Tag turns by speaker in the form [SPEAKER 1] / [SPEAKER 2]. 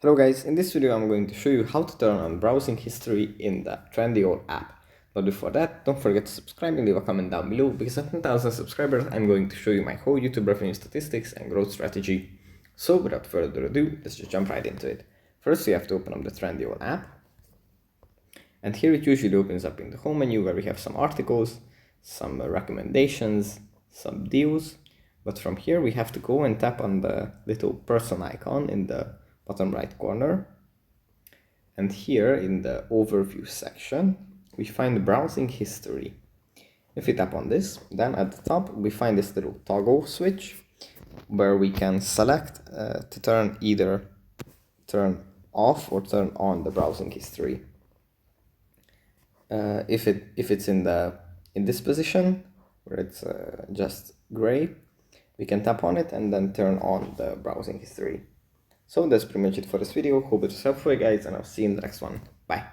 [SPEAKER 1] Hello guys, in this video I'm going to show you how to turn on browsing history in the Trendyol app. But before that, don't forget to subscribe and leave a comment down below, because at 10,000 subscribers I'm going to show you my whole YouTube revenue statistics and growth strategy. So without further ado, let's just jump right into it. First you have to open up the Trendyol app. And here it usually opens up in the home menu where we have some articles, some recommendations, some deals. But from here we have to go and tap on the little person icon in the bottom right corner. And here in the overview section, we find browsing history. If we tap on this, then at the top we find this little toggle switch where we can select to either turn off or turn on the browsing history. If it's in this position where it's just gray, we can tap on it and then turn on the browsing history. So that's pretty much it for this video. Hope it was helpful guys, and I'll see you in the next one. Bye.